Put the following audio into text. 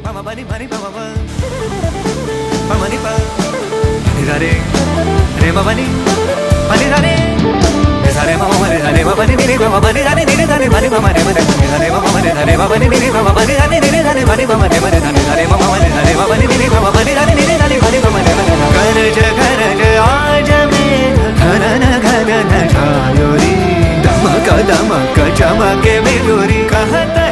Mama bani bani mama ba, mama ni pa, ni da re, re mama ni, bani da re, ni da re mama ni da re mama ni ni mama bani da re ni da re bani mama re bani ni da re mama ni da re mama ni ni mama bani da re ni da re bani mama re bani ni da re mama ni da re mama ni ni mama bani da re ni da re bani mama re bani गरज आज मेघ घनन घनन छायोरी दमक दमक चमके बिजुरी कहता